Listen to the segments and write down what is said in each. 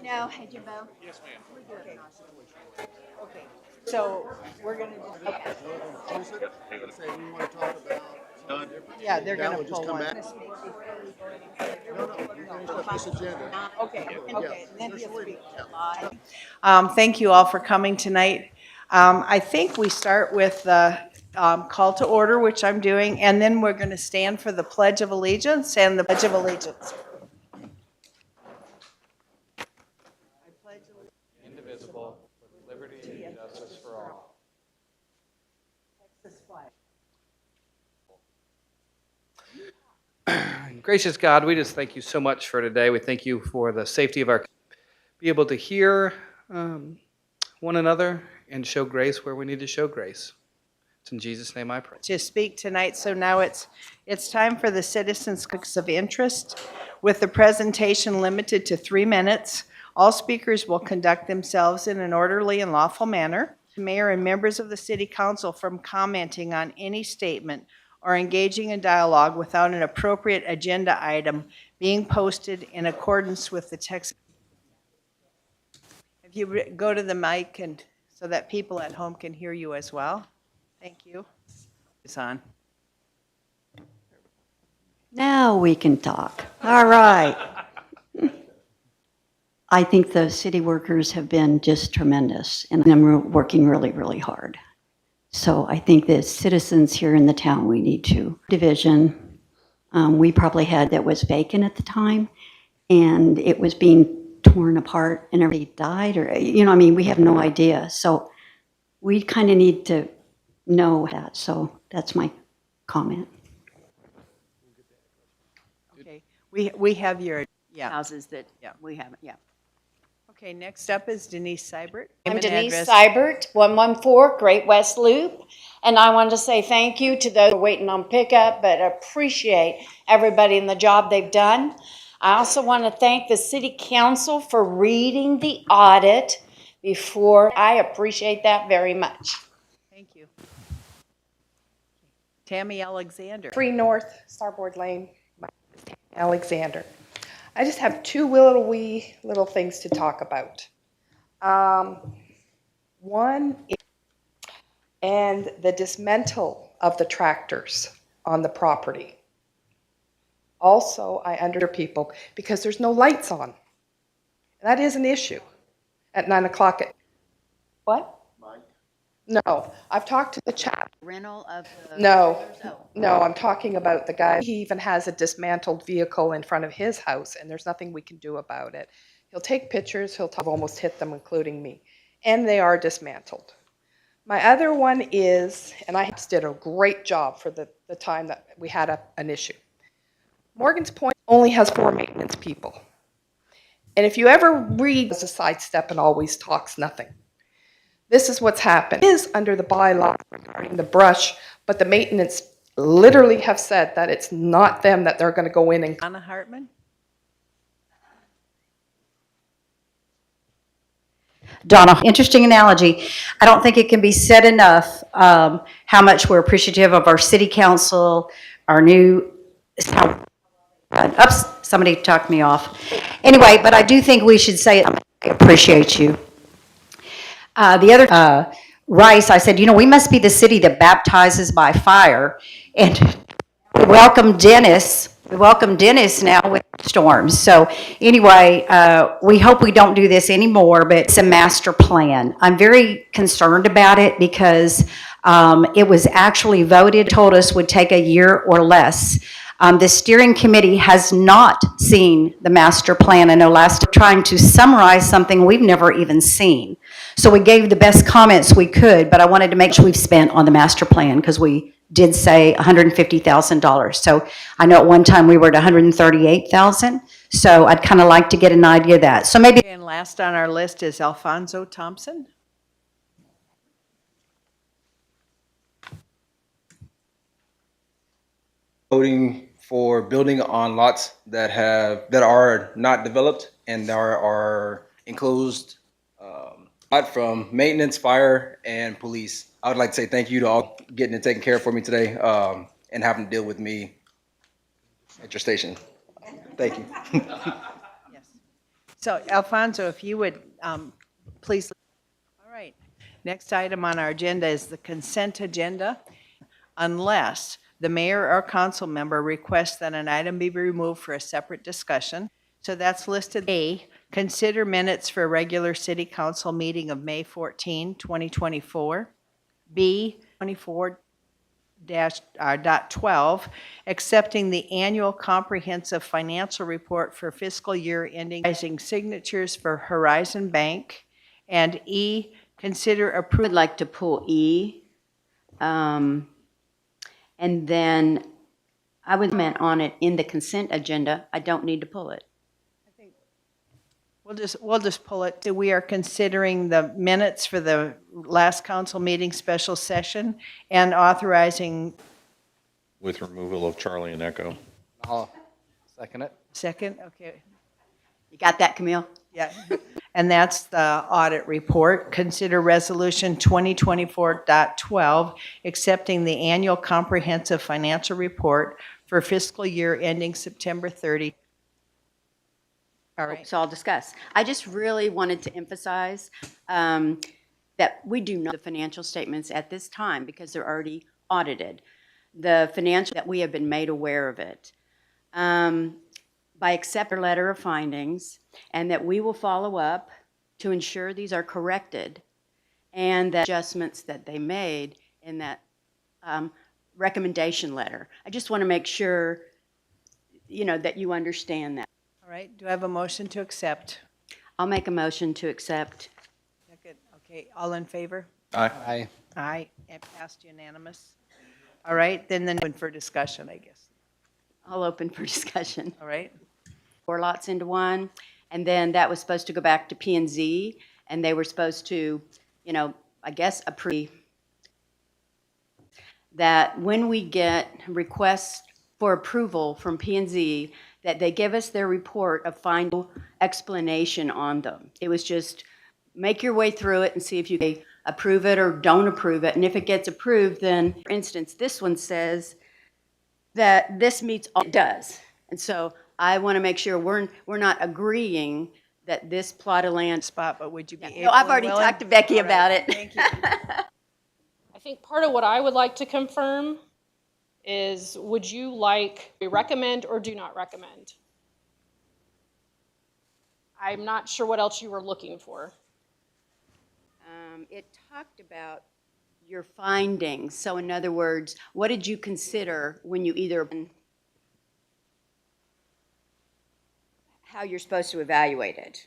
No, hey Jimbo. Okay, so we're gonna just, Close it and say we want to talk about something different. yeah, they're That gonna would just pull come one. back. No, no, you finish up this agenda. Okay, Yeah, okay, and then there's he'll three. speak. Yeah. Thank you all for coming tonight. I think we start with the call to order, which I'm doing, and then we're gonna stand for the Pledge of Allegiance and the Pledge of Allegiance. Indivisible, with liberty and justice for all. Gracious God, we just thank you so much for today. We thank you for the safety of our, be able to hear one another and show grace where we need to show grace. It's in Jesus' name I pray. To speak tonight, so now it's time for the citizens' conflicts of interest, with the presentation limited to 3 minutes. All speakers will conduct themselves in an orderly and lawful manner. The mayor and members of the city council from commenting on any statement or engaging in dialogue without an appropriate agenda item being posted in accordance with the text. If you go to the mic and so that people at home can hear you as well. Thank you. It's on. Now we can talk. All right. I think the city workers have been just tremendous, and I'm working really, really hard. So I think the citizens here in the town, we need to division. We probably had that was vacant at the time, and it was being torn apart, and everybody died, or I mean, we have no idea. So we kind of need to know that. So that's my comment. Okay, we have your, yeah. houses that Yeah. we haven't, yeah. Okay, next up is Denise Seibert. I'm Name and Denise address. Seibert, 114 Great West Loop, and I wanted to say thank you to those who are waiting on pickup, but appreciate everybody and the job they've done. I also want to thank the city council for reading the audit before. I appreciate that very much. Thank you. Tammy Alexander. 3 North Starboard Lane, Alexander. I just have two little things to talk about. One is and the dismantle of the tractors on the property. Also, I under people because there's no lights on. That is an issue at 9 o'clock at, what? No, I've talked to the chap. Rental of the. No, no, I'm talking about the guy. He even has a dismantled vehicle in front of his house, and there's nothing we can do about it. He'll take pictures, I've almost hit them, including me, and they are dismantled. My other one is, and I did a great job for the time that we had an issue. Morgan's Point only has 4 maintenance people. And if you ever read, as a sidestep and always talks nothing. This is what's happened. It is under the bylaw regarding the brush, but the maintenance literally have said that it's not them, that they're going to go in and. Anna Hartman. Donna, interesting analogy. I don't think it can be said enough how much we're appreciative of our city council, our new. Oops, somebody talked me off. Anyway, but I do think we should say I appreciate you. The other, Rice, I said, we must be the city that baptizes by fire. And we welcome Dennis. We welcome Dennis now with storms. So anyway, we hope we don't do this anymore, but it's a master plan. I'm very concerned about it because it was actually voted, told us would take a year or less. The steering committee has not seen the master plan. I know last trying to summarize something we've never even seen. So we gave the best comments we could, but I wanted to make sure we've spent on the master plan because we did say $150,000. So I know at one time we were at $138,000. So I'd kind of like to get an idea of that. So maybe. And last on our list is Alfonso Thompson. Voting for building on lots that are not developed and are enclosed, from maintenance, fire, and police. I would like to say thank you to all getting it taken care of for me today, and having to deal with me at your station. Thank you. Yes. So Alfonso, if you would, please. All right. Next item on our agenda is the consent agenda, unless the mayor or council member requests that an item be removed for a separate discussion. So that's listed. A, consider minutes for a regular city council meeting of May 14, 2024. B, 24 .12, accepting the annual comprehensive financial report for fiscal year ending, authorizing signatures for Horizon Bank. And E, consider I would approving. like to pull E. And then I would comment on it in the consent agenda. I don't need to pull it. We'll just pull it. So we are considering the minutes for the last council meeting special session and authorizing, With removal of Charlie and Echo. I'll second it. second, okay, You got that, Camille? yeah. And that's the audit report. Consider resolution 2024.12, accepting the annual comprehensive financial report for fiscal year ending September 30. All right. So I'll discuss. I just really wanted to emphasize that we do know the financial statements at this time because they're already audited. The financial, that we have been made aware of it. By accepting our letter of findings, and that we will follow up to ensure these are corrected and that adjustments that they made in that recommendation letter. I just want to make sure, that you understand that. All right, do I have a motion to accept? I'll make a motion to accept. Second, okay, all in favor? Aye. Aye, it passed unanimous. All right, then open for discussion, I guess. I'll open for discussion. All right, 4 lots into one, and then that was supposed to go back to P and Z, and they were supposed to, I guess, approve that when we get requests for approval from P and Z, that they give us their report of final explanation on them. It was just make your way through it and see if you can approve it or don't approve it. And if it gets approved, then, for instance, this one says that this meets all, it does. And so I want to make sure we're not agreeing that this plot of land. spot, but would you be able? No, I've and already willing? talked to Becky All right, about it. Thank you. I think part of what I would like to confirm is, would you like we recommend or do not recommend? I'm not sure what else you were looking for. It talked about your findings. So in other words, what did you consider when you either, how you're supposed to evaluate it?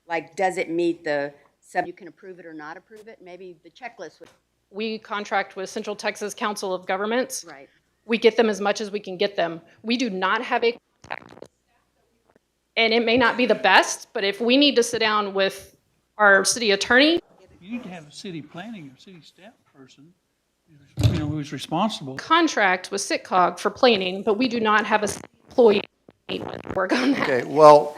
Like, does it meet you can approve it or not approve it? Maybe the checklist would. We contract with Central Texas Council of Governments. Right. We get them as much as we can get them. We do not have a contact. And it may not be the best, but if we need to sit down with our city attorney, You need to have a city planning or city staff person, who's responsible. contract with SITCOG for planning, but we do not have a city employee to work on that. Okay, well,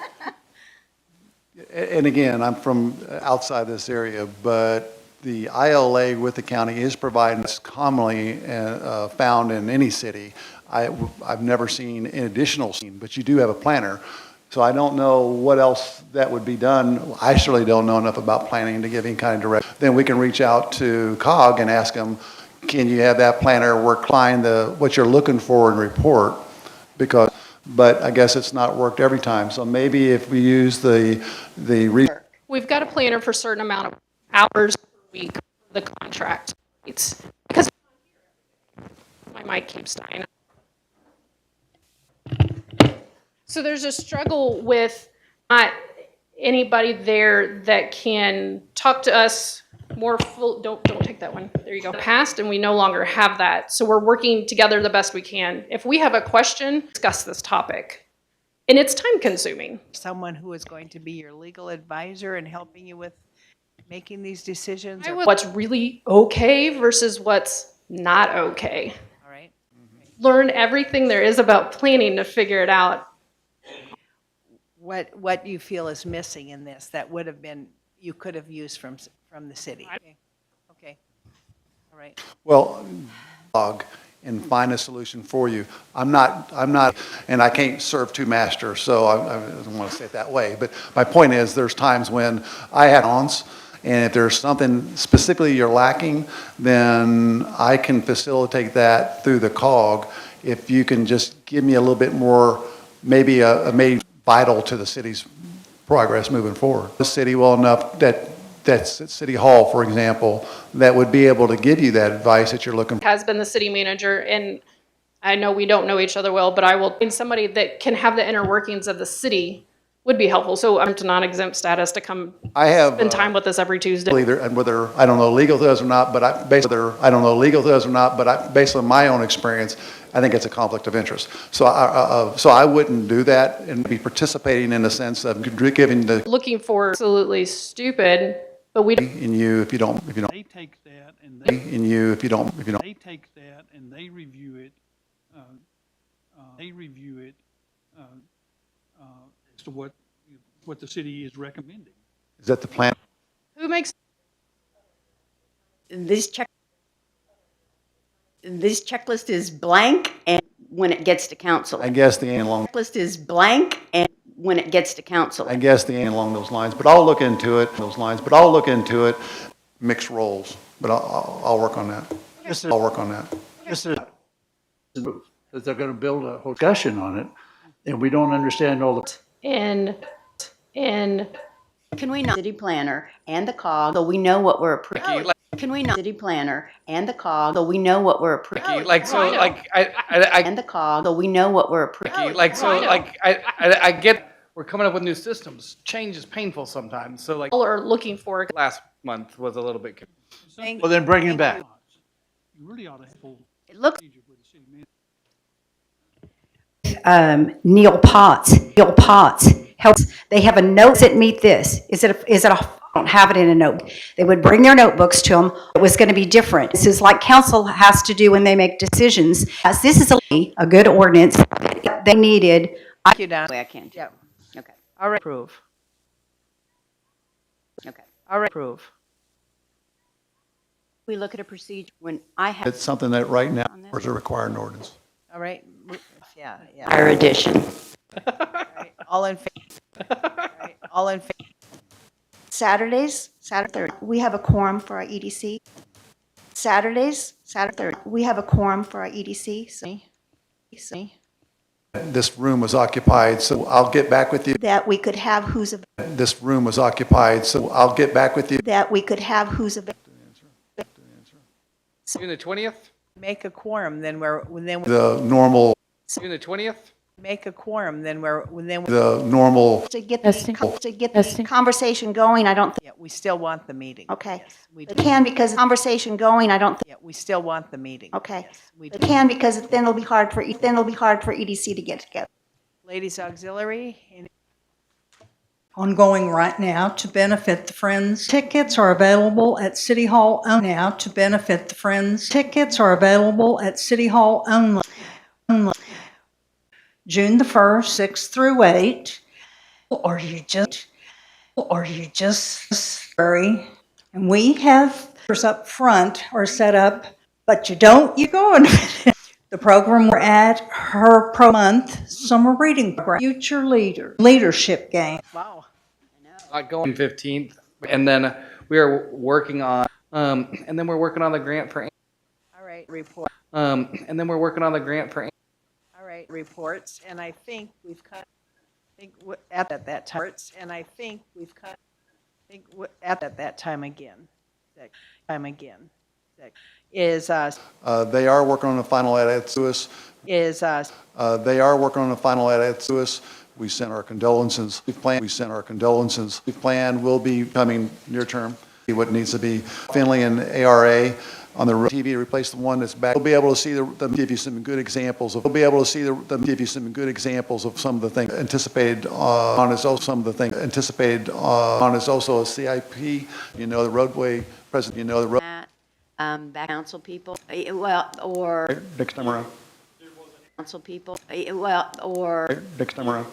and again, I'm from outside this area, but the ILA with the county is providing, it's commonly found in any city. I've never seen an additional, but you do have a planner. So I don't know what else that would be done. I surely don't know enough about planning to give any kind of direction. Then we can reach out to COG and ask them, can you have that planner work find what you're looking for and report? But I guess it's not worked every time. So maybe if we use the We've got a planner for a certain amount of hours per week for the contract. It's because my mic keeps dying. So there's a struggle with not anybody there that can talk to us more full. Don't take that one. There you go. Past, and we no longer have that. So we're working together the best we can. If we have a question, discuss this topic. And it's time consuming. Someone who is going to be your legal advisor and helping you with making these decisions? Or- What's really okay versus what's not okay. All right. Learn everything there is about planning to figure it out. What you feel is missing in this that would have been, you could have used from the city? Okay. All right. Well, COG and find a solution for you. I'm not, and I can't serve two masters, so I don't want to say it that way. But my point is, there's times when I have ons, and if there's something specifically you're lacking, then I can facilitate that through the COG. If you can just give me a little bit more, maybe vital to the city's progress moving forward. The city well enough that's at City Hall, for example, that would be able to give you that advice that you're looking for. Has been the city manager, and I know we don't know each other well, but I will, and somebody that can have the inner workings of the city would be helpful. So I'm to non-exempt status to come I have spend time with us every Tuesday. and whether I don't know legal does or not, but based on my own experience, I think it's a conflict of interest. So I wouldn't do that and be participating in the sense of giving the Looking for absolutely stupid, but we in you if you don't They take that and in you if you don't they take that and they review it, as to what the city is recommending. is that the plan? who makes This checklist is blank and when it gets to council. I guess the along Checklist is blank and when it gets to council. along those lines, but I'll look into it. Mixed roles, but I'll work on that. I'll work on that. This is, that they're gonna build a whole discussion on it, and we don't understand all the. in Can we not city planner and the COG so we know what we're approving? Can we not city planner and the COG so we know what we're approving? Like, so, I know. like, I And the COG so we know what we're approving. like, so, I know. like, I get, we're coming up with new systems. Change is painful sometimes, so like, all are looking for last month was a little bit. Thank- Well, then bring him back. You really ought to have a full It looks procedure with the city manager. Neil Potts helps, they have a note that meet this. I don't have it in a note. They would bring their notebooks to them. It was going to be different. This is like council has to do when they make decisions. As this is a good ordinance they needed. Thank you, Don. way I can. Yep. Okay, All right, approve. okay. All right, approve. We look at a procedure when I have It's something that right now is a required ordinance. All right, yeah. our edition. All right, all in favor? All right, all in favor? Saturdays, Saturday, we have a quorum for our EDC. Saturdays, Saturday, we have a quorum for our EDC, so This room was occupied, so I'll get back with you. that we could have who's, This room was occupied, so I'll get back with you. that we could have who's available. June the 20th? Make a quorum, then we're, The normal, June the 20th? make a quorum, then the normal, To get the conversation going, I don't think, yeah, we still want the meeting. okay. Yes, we It do. can because conversation going, I don't think, Yeah, we still want the meeting. okay. Yes, we It do. can because then it'll be hard for EDC to get together. Ladies Auxiliary, ongoing right now to benefit the Friends. Tickets are available at City Hall only now to benefit the Friends. Tickets are available at City Hall only. June the 1st, 6 through 8, or you just hurry. And we have up front are set up, but you go and the program we're at, her pro month summer reading program, future leadership game. wow. Going 15th, and then we are working on, the grant for, All right, report. and then we're working on the grant for. All right, reports, and I think we've cut, at that time, and I think we've cut, at that time again, is, they are working on the final edits to us. They are working on the final edits to us. We sent our condolences. We plan will be coming near term. See what needs to be. Finley and ARA on the TV to replace the one that's back. We'll be able to see them give you some good examples of. We'll be able to see them give you some good examples of some of the things anticipated on is also some of the things anticipated on is also a CIP. You know the roadway president. You know the road. Back council people, well, or Next time around. council people, well, or Next time around.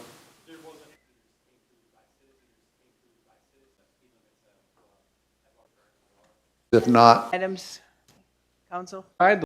If not, items, council? I'd